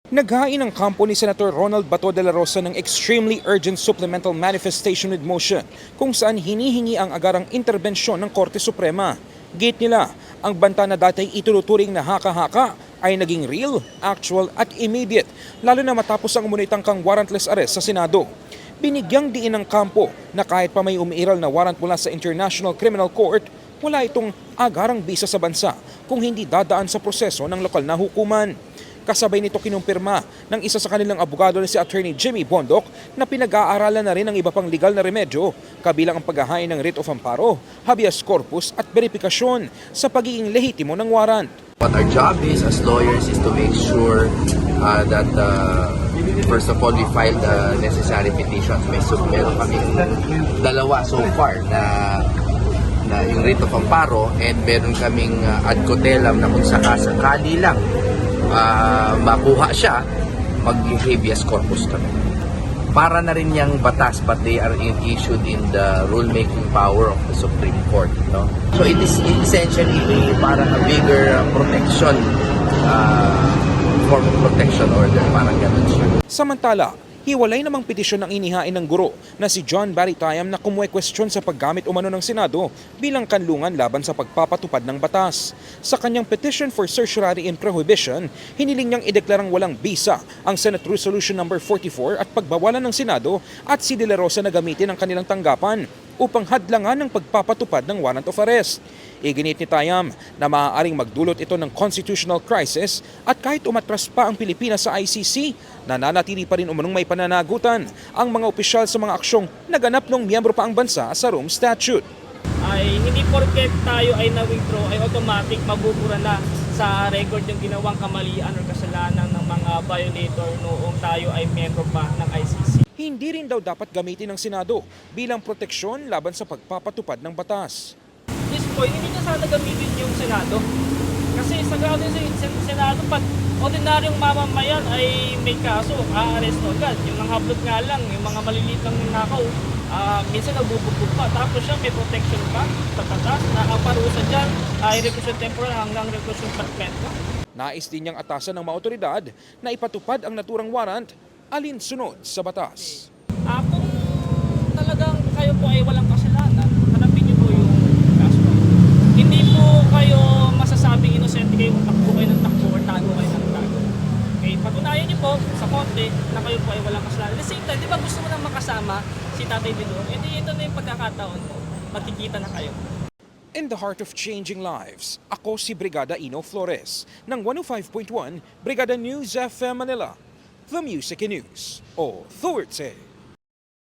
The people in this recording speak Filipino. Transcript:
Naghain ang kampo ni Senator Ronald Bato de la Rosa ng extremely urgent supplemental manifestation with motion kung saan hinihingi ang agarang interbensyon ng Korte Suprema. Gate nila, ang banta na dati ituturing na haka-haka ay naging real, actual at immediate, lalo na matapos ang umunitang kang warrantless arrest sa Senado. Binigyang diin ng kampo na kahit pa may umiiral na warrant mula sa International Criminal Court, wala itong agarang bisa sa bansa kung hindi dadaan sa proseso ng lokal na hukuman. Kasabay nito kinumpirma ng isa sa kanilang abogado na si Attorney Jimmy Bondoc na pinag-aaralan na rin ang iba pang legal na remedyo kabilang ang paghahain ng writ of amparo, habeas corpus at verifikasyon sa pagiging lehitimo ng warrant. What our job is as lawyers is to make sure that first of all we file the necessary petitions. Meron kami dalawa so far na yung writ of amparo and meron kaming ad cotelum na kung sakasakali lang makuha siya, mag-habeas corpus kami. Para na rin yung batas but they are issued in the rulemaking power of the Supreme Court. No? So it is essentially parang a bigger protection, form of protection order, parang ganun siya. Samantala, hiwalay namang petisyon ang inihain ng guro na si John Barry Tayam na kumukwestiyon sa paggamit umano ng Senado bilang kanlungan laban sa pagpapatupad ng batas. Sa kanyang petition for certiorari in prohibition, hiniling niyang ideklarang walang bisa ang Senate Resolution No. 44 at pagbawalan ng Senado at si De La Rosa na gamitin ang kanilang tanggapan upang hadlangan ng pagpapatupad ng warrant of arrest. Iginit ni Tayam na maaaring magdulot ito ng constitutional crisis at kahit umatras pa ang Pilipinas sa ICC, nananatili pa rin umanong may pananagutan ang mga opisyal sa mga aksyong naganap ng miyembro pa ang bansa sa Rome Statute. Ay hindi porket tayo ay na-withdraw ay automatic mabubura na sa record yung ginawang kamalian o kasalanan ng mga violator noong tayo ay miyembro pa ng ICC. Hindi rin daw dapat gamitin ng Senado bilang proteksyon laban sa pagpapatupad ng batas. This point, hindi na sana gamitin yung Senado. Kasi sa grado sa Senado, pag ordinaryong mamamayan ay may kaso, a-arrest agad. Yung nanghablot nga lang, yung mga maliliit lang nakaw, minsan nagbubugbog pa. Tapos siya may protection pa sa batas na ang parusa dyan ay reclusion temporal hanggang reclusion perpetua. Nais din niyang atasan ng mga otoridad na ipatupad ang naturang warrant alinsunod sa batas. Kung talagang kayo po ay walang kasalanan, hanapin niyo po yung kaso. Hindi po kayo masasabing inosente kayo kung takbo kayo ng takbo or tago kayo ng tago. Okay, patunayan niyo po sa korte na kayo po ay walang kasalanan. At the same time, di ba gusto mo nang makasama si Tatay Digong? Hindi ito na yung pagkakataon mo. Magkikita na kayo. In the heart of changing lives, ako si Brigada Ino Flores ng 105.1 Brigada News FM Manila. The Music and News Authority.